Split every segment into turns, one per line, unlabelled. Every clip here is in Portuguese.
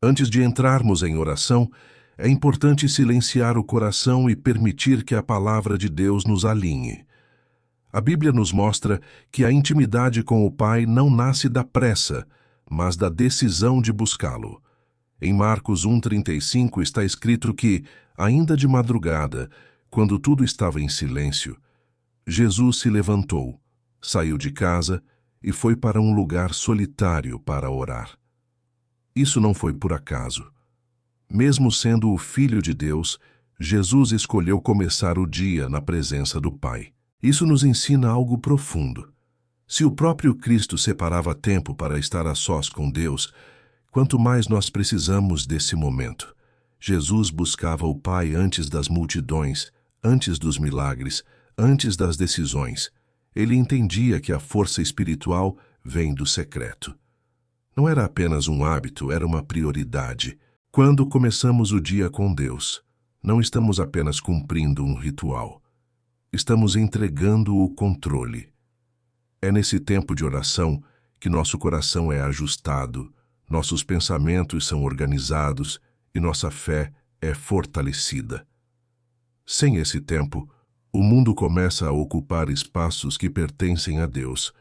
Antes de entrarmos em oração, é importante silenciar o coração e permitir que a palavra de Deus nos alinhe. A Bíblia nos mostra que a intimidade com o Pai não nasce da pressa, mas da decisão de buscá-lo. Em Marcos 1,35 está escrito que, ainda de madrugada, quando tudo estava em silêncio, Jesus se levantou, saiu de casa e foi para um lugar solitário para orar. Isso não foi por acaso. Mesmo sendo o Filho de Deus, Jesus escolheu começar o dia na presença do Pai. Isso nos ensina algo profundo. Se o próprio Cristo separava tempo para estar a sós com Deus, quanto mais nós precisamos desse momento. Jesus buscava o Pai antes das multidões, antes dos milagres, antes das decisões. Ele entendia que a força espiritual vem do secreto. Não era apenas um hábito, era uma prioridade. Quando começamos o dia com Deus, não estamos apenas cumprindo um ritual. Estamos entregando o controle. É nesse tempo de oração que nosso coração é ajustado, nossos pensamentos são organizados e nossa fé é fortalecida. Sem esse tempo, o mundo começa a ocupar espaços que pertencem a Deus,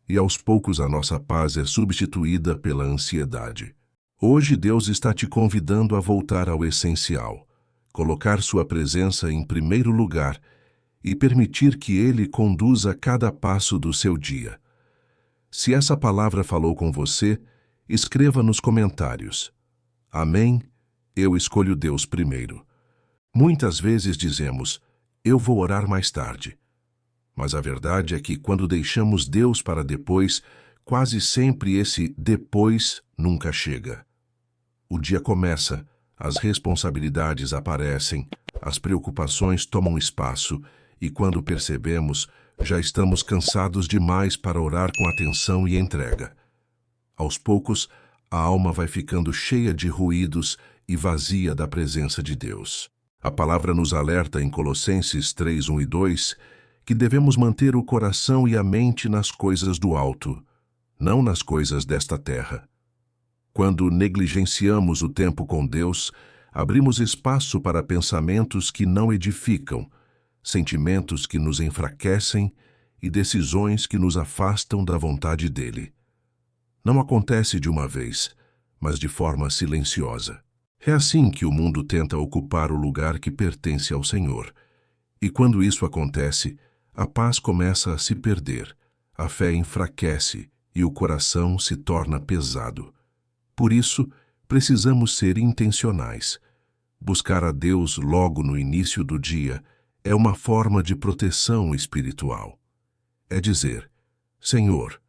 e aos poucos a nossa paz é substituída pela ansiedade. Hoje Deus está te convidando a voltar ao essencial, colocar sua presença em primeiro lugar e permitir que Ele conduza cada passo do seu dia. Se essa palavra falou com você, escreva nos comentários. Amém? Eu escolho Deus primeiro. Muitas vezes dizemos, eu vou orar mais tarde. Mas a verdade é que quando deixamos Deus para depois, quase sempre esse depois nunca chega. O dia começa, as responsabilidades aparecem, as preocupações tomam espaço e quando percebemos, já estamos cansados demais para orar com atenção e entrega. Aos poucos, a alma vai ficando cheia de ruídos e vazia da presença de Deus. A palavra nos alerta em Colossenses 3, 1 e 2 que devemos manter o coração e a mente nas coisas do alto, não nas coisas desta terra. Quando negligenciamos o tempo com Deus, abrimos espaço para pensamentos que não edificam, sentimentos que nos enfraquecem e decisões que nos afastam da vontade dele. Não acontece de uma vez, mas de forma silenciosa. É assim que o mundo tenta ocupar o lugar que pertence ao Senhor. E quando isso acontece, a paz começa a se perder, a fé enfraquece e o coração se torna pesado. Por isso, precisamos ser intencionais. Buscar a Deus logo no início do dia é uma forma de proteção espiritual. É dizer, Senhor,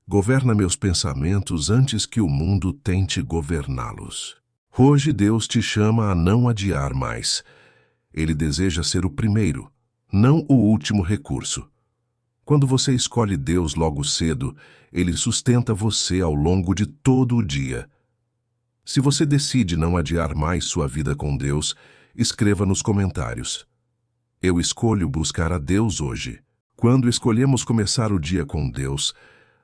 governa meus pensamentos antes que o mundo tente governá-los. Hoje Deus te chama a não adiar mais. Ele deseja ser o primeiro, não o último recurso. Quando você escolhe Deus logo cedo, Ele sustenta você ao longo de todo o dia. Se você decide não adiar mais sua vida com Deus, escreva nos comentários. Eu escolho buscar a Deus hoje. Quando escolhemos começar o dia com Deus,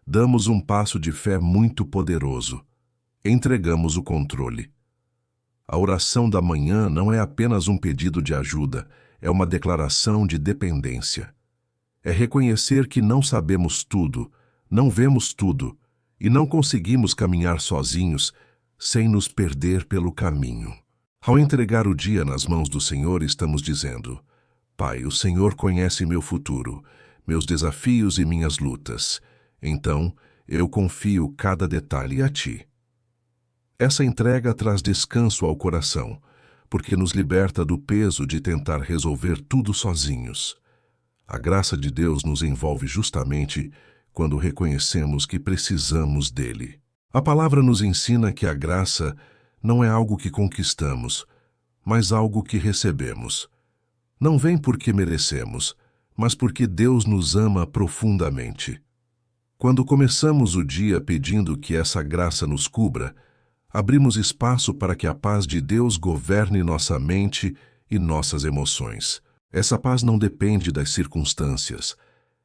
damos um passo de fé muito poderoso. Entregamos o controle. A oração da manhã não é apenas um pedido de ajuda, é uma declaração de dependência. É reconhecer que não sabemos tudo, não vemos tudo e não conseguimos caminhar sozinhos sem nos perder pelo caminho. Ao entregar o dia nas mãos do Senhor, estamos dizendo, Pai, o Senhor conhece meu futuro, meus desafios e minhas lutas. Então, eu confio cada detalhe a Ti. Essa entrega traz descanso ao coração, porque nos liberta do peso de tentar resolver tudo sozinhos. A graça de Deus nos envolve justamente quando reconhecemos que precisamos dele. A palavra nos ensina que a graça não é algo que conquistamos, mas algo que recebemos. Não vem porque merecemos, mas porque Deus nos ama profundamente. Quando começamos o dia pedindo que essa graça nos cubra, abrimos espaço para que a paz de Deus governe nossa mente e nossas emoções. Essa paz não depende das circunstâncias.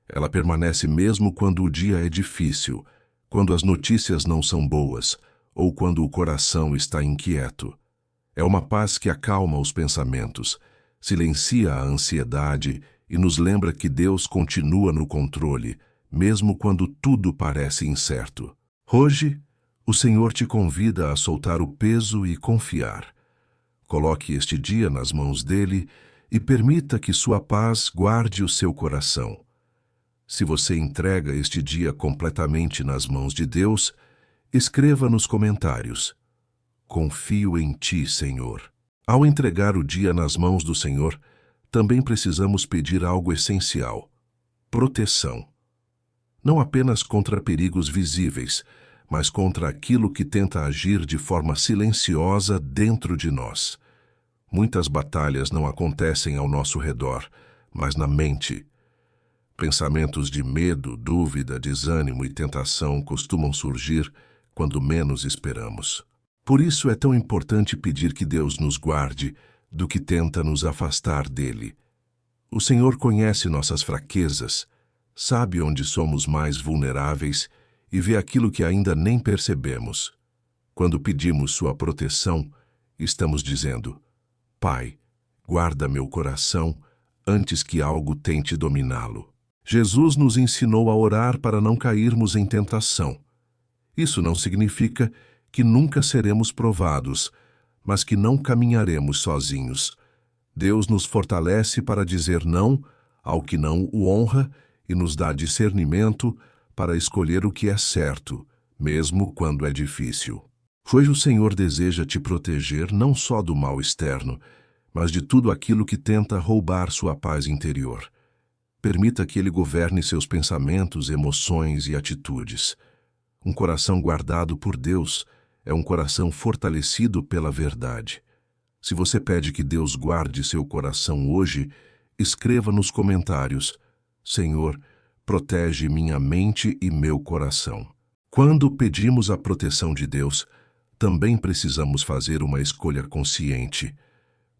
Ela permanece mesmo quando o dia é difícil, quando as notícias não são boas ou quando o coração está inquieto. É uma paz que acalma os pensamentos, silencia a ansiedade e nos lembra que Deus continua no controle, mesmo quando tudo parece incerto. Hoje, o Senhor te convida a soltar o peso e confiar. Coloque este dia nas mãos dele e permita que sua paz guarde o seu coração. Se você entrega este dia completamente nas mãos de Deus, escreva nos comentários: "Confio em ti, Senhor." Ao entregar o dia nas mãos do Senhor, também precisamos pedir algo essencial: proteção. Não apenas contra perigos visíveis, mas contra aquilo que tenta agir de forma silenciosa dentro de nós. Muitas batalhas não acontecem ao nosso redor, mas na mente. Pensamentos de medo, dúvida, desânimo e tentação costumam surgir quando menos esperamos. Por isso é tão importante pedir que Deus nos guarde do que tenta nos afastar dele. O Senhor conhece nossas fraquezas, sabe onde somos mais vulneráveis e vê aquilo que ainda nem percebemos. Quando pedimos sua proteção, estamos dizendo: "Pai, guarda meu coração antes que algo tente dominá-lo." Jesus nos ensinou a orar para não cairmos em tentação. Isso não significa que nunca seremos provados, mas que não caminharemos sozinhos. Deus nos fortalece para dizer não ao que não o honra e nos dá discernimento para escolher o que é certo, mesmo quando é difícil. Hoje o Senhor deseja te proteger não só do mal externo, mas de tudo aquilo que tenta roubar sua paz interior. Permita que Ele governe seus pensamentos, emoções e atitudes. Um coração guardado por Deus é um coração fortalecido pela verdade. Se você pede que Deus guarde seu coração hoje, escreva nos comentários: "Senhor, protege minha mente e meu coração." Quando pedimos a proteção de Deus, também precisamos fazer uma escolha consciente: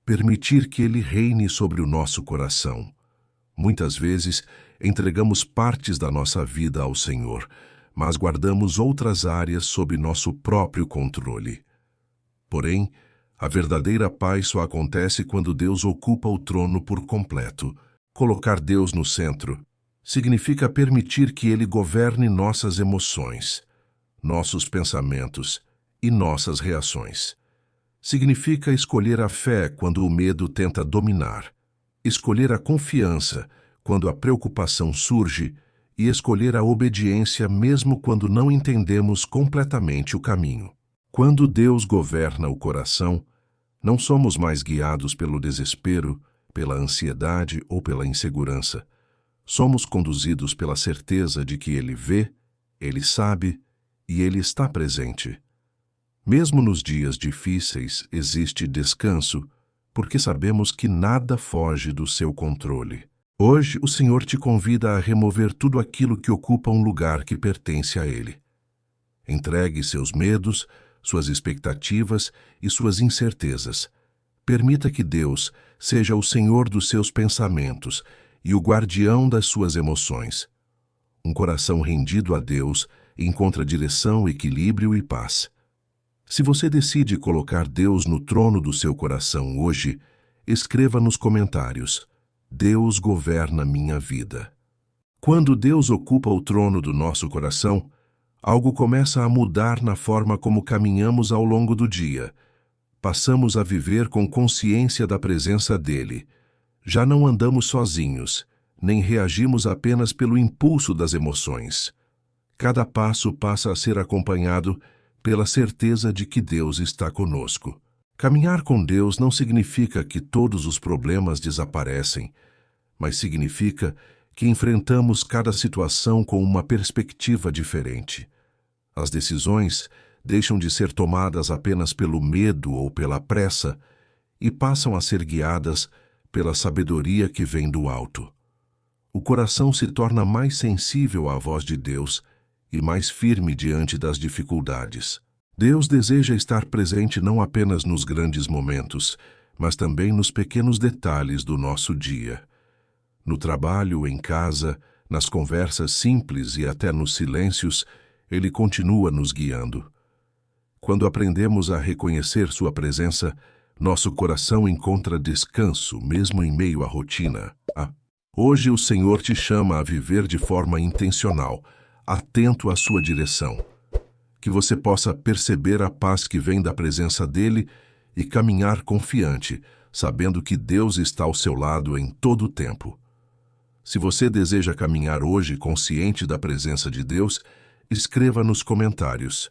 permitir que Ele reine sobre o nosso coração. Muitas vezes, entregamos partes da nossa vida ao Senhor, mas guardamos outras áreas sob nosso próprio controle. Porém, a verdadeira paz só acontece quando Deus ocupa o trono por completo. Colocar Deus no centro significa permitir que Ele governe nossas emoções, nossos pensamentos e nossas reações. Significa escolher a fé quando o medo tenta dominar, escolher a confiança quando a preocupação surge e escolher a obediência mesmo quando não entendemos completamente o caminho. Quando Deus governa o coração, não somos mais guiados pelo desespero, pela ansiedade ou pela insegurança. Somos conduzidos pela certeza de que Ele vê, Ele sabe e Ele está presente. Mesmo nos dias difíceis existe descanso, porque sabemos que nada foge do seu controle. Hoje, o Senhor te convida a remover tudo aquilo que ocupa um lugar que pertence a Ele. Entregue seus medos, suas expectativas e suas incertezas. Permita que Deus seja o Senhor dos seus pensamentos e o guardião das suas emoções. Um coração rendido a Deus encontra direção, equilíbrio e paz. Se você decide colocar Deus no trono do seu coração hoje, escreva nos comentários: "Deus governa minha vida." Quando Deus ocupa o trono do nosso coração, algo começa a mudar na forma como caminhamos ao longo do dia. Passamos a viver com consciência da presença dEle. Já não andamos sozinhos, nem reagimos apenas pelo impulso das emoções. Cada passo passa a ser acompanhado pela certeza de que Deus está conosco. Caminhar com Deus não significa que todos os problemas desaparecem, mas significa que enfrentamos cada situação com uma perspectiva diferente. As decisões deixam de ser tomadas apenas pelo medo ou pela pressa e passam a ser guiadas pela sabedoria que vem do alto. O coração se torna mais sensível à voz de Deus e mais firme diante das dificuldades. Deus deseja estar presente não apenas nos grandes momentos, mas também nos pequenos detalhes do nosso dia. No trabalho, em casa, nas conversas simples e até nos silêncios, Ele continua nos guiando. Quando aprendemos a reconhecer sua presença, nosso coração encontra descanso, mesmo em meio à rotina. Hoje o Senhor te chama a viver de forma intencional, atento à sua direção. Que você possa perceber a paz que vem da presença dele e caminhar confiante, sabendo que Deus está ao seu lado em todo o tempo. Se você deseja caminhar hoje consciente da presença de Deus, escreva nos comentários: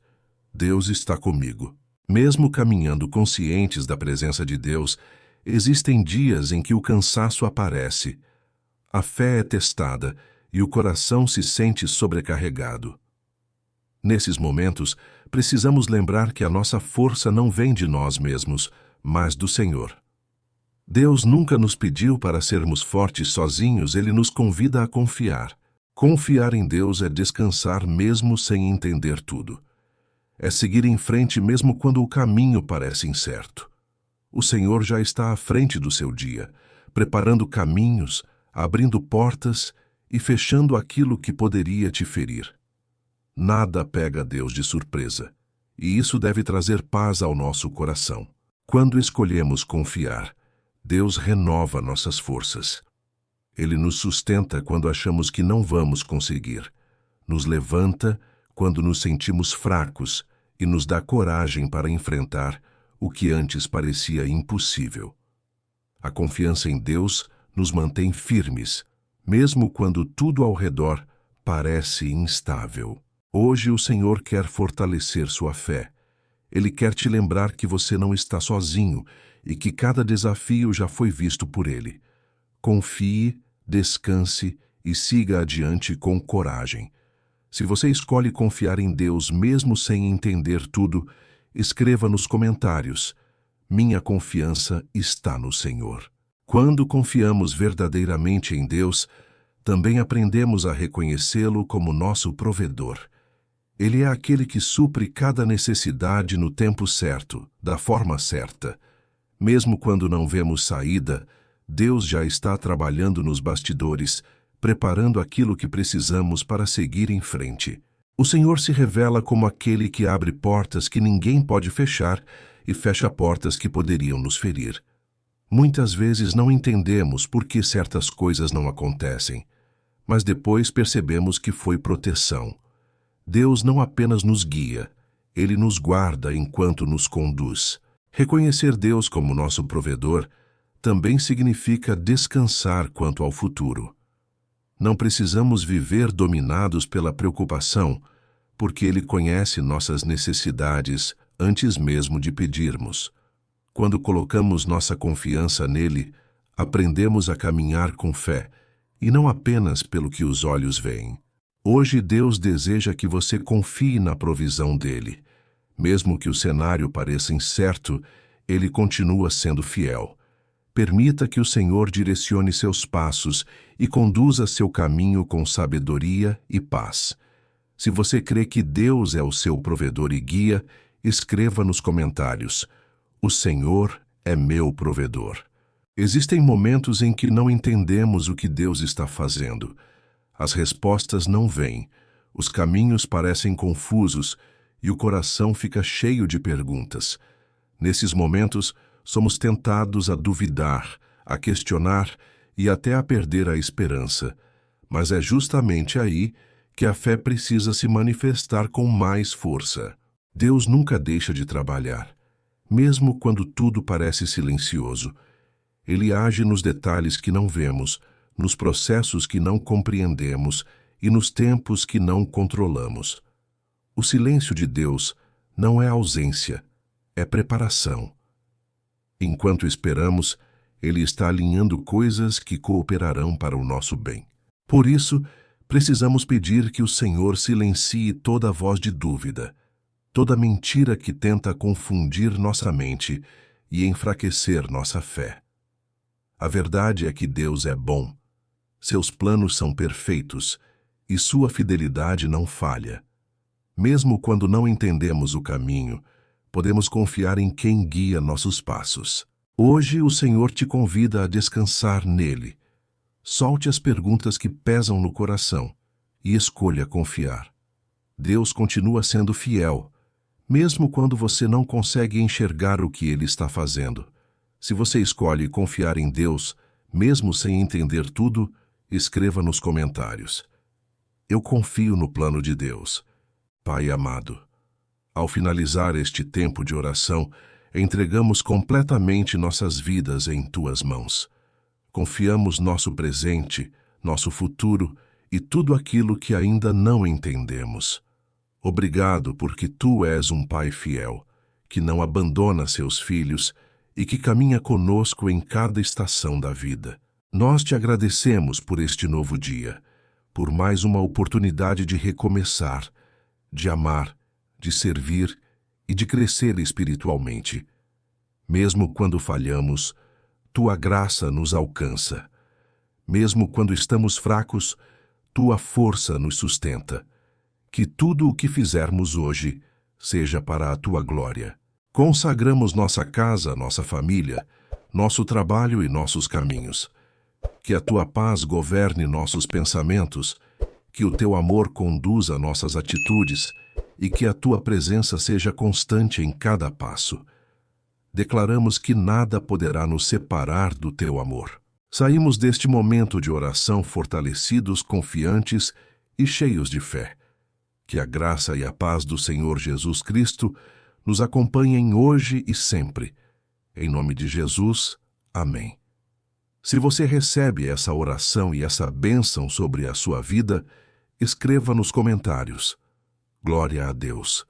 Deus está comigo. Mesmo caminhando conscientes da presença de Deus, existem dias em que o cansaço aparece, a fé é testada e o coração se sente sobrecarregado. Nesses momentos, precisamos lembrar que a nossa força não vem de nós mesmos, mas do Senhor. Deus nunca nos pediu para sermos fortes sozinhos, Ele nos convida a confiar. Confiar em Deus é descansar mesmo sem entender tudo. É seguir em frente mesmo quando o caminho parece incerto. O Senhor já está à frente do seu dia, preparando caminhos, abrindo portas e fechando aquilo que poderia te ferir. Nada pega Deus de surpresa, e isso deve trazer paz ao nosso coração. Quando escolhemos confiar, Deus renova nossas forças. Ele nos sustenta quando achamos que não vamos conseguir, nos levanta quando nos sentimos fracos e nos dá coragem para enfrentar o que antes parecia impossível. A confiança em Deus nos mantém firmes, mesmo quando tudo ao redor parece instável. Hoje o Senhor quer fortalecer sua fé. Ele quer te lembrar que você não está sozinho e que cada desafio já foi visto por Ele. Confie, descanse e siga adiante com coragem. Se você escolhe confiar em Deus mesmo sem entender tudo, escreva nos comentários: minha confiança está no Senhor. Quando confiamos verdadeiramente em Deus, também aprendemos a reconhecê-lo como nosso provedor. Ele é aquele que supre cada necessidade no tempo certo, da forma certa. Mesmo quando não vemos saída, Deus já está trabalhando nos bastidores, preparando aquilo que precisamos para seguir em frente. O Senhor se revela como aquele que abre portas que ninguém pode fechar e fecha portas que poderiam nos ferir. Muitas vezes não entendemos por que certas coisas não acontecem, mas depois percebemos que foi proteção. Deus não apenas nos guia, Ele nos guarda enquanto nos conduz. Reconhecer Deus como nosso provedor também significa descansar quanto ao futuro. Não precisamos viver dominados pela preocupação, porque Ele conhece nossas necessidades antes mesmo de pedirmos. Quando colocamos nossa confiança nele, aprendemos a caminhar com fé, e não apenas pelo que os olhos veem. Hoje Deus deseja que você confie na provisão dele. Mesmo que o cenário pareça incerto, ele continua sendo fiel. Permita que o Senhor direcione seus passos e conduza seu caminho com sabedoria e paz. Se você crê que Deus é o seu provedor e guia, escreva nos comentários: o Senhor é meu provedor. Existem momentos em que não entendemos o que Deus está fazendo. As respostas não vêm, os caminhos parecem confusos e o coração fica cheio de perguntas. Nesses momentos, somos tentados a duvidar, a questionar e até a perder a esperança. Mas é justamente aí que a fé precisa se manifestar com mais força. Deus nunca deixa de trabalhar, mesmo quando tudo parece silencioso. Ele age nos detalhes que não vemos, nos processos que não compreendemos e nos tempos que não controlamos. O silêncio de Deus não é ausência, é preparação. Enquanto esperamos, Ele está alinhando coisas que cooperarão para o nosso bem. Por isso, precisamos pedir que o Senhor silencie toda voz de dúvida, toda mentira que tenta confundir nossa mente e enfraquecer nossa fé. A verdade é que Deus é bom, seus planos são perfeitos e sua fidelidade não falha. Mesmo quando não entendemos o caminho, podemos confiar em quem guia nossos passos. Hoje o Senhor te convida a descansar nele. Solte as perguntas que pesam no coração e escolha confiar. Deus continua sendo fiel, mesmo quando você não consegue enxergar o que Ele está fazendo. Se você escolhe confiar em Deus, mesmo sem entender tudo, escreva nos comentários: eu confio no plano de Deus. Pai amado, ao finalizar este tempo de oração, entregamos completamente nossas vidas em Tuas mãos. Confiamos nosso presente, nosso futuro e tudo aquilo que ainda não entendemos. Obrigado porque Tu és um Pai fiel, que não abandona seus filhos e que caminha conosco em cada estação da vida. Nós Te agradecemos por este novo dia, por mais uma oportunidade de recomeçar, de amar, de servir e de crescer espiritualmente. Mesmo quando falhamos, Tua graça nos alcança. Mesmo quando estamos fracos, Tua força nos sustenta. Que tudo o que fizermos hoje seja para a Tua glória. Consagramos nossa casa, nossa família, nosso trabalho e nossos caminhos. Que a Tua paz governe nossos pensamentos, que o Teu amor conduza nossas atitudes e que a Tua presença seja constante em cada passo. Declaramos que nada poderá nos separar do Teu amor. Saímos deste momento de oração fortalecidos, confiantes e cheios de fé. Que a graça e a paz do Senhor Jesus Cristo nos acompanhem hoje e sempre. Em nome de Jesus, amém. Se você recebe essa oração e essa bênção sobre a sua vida, escreva nos comentários: Glória a Deus.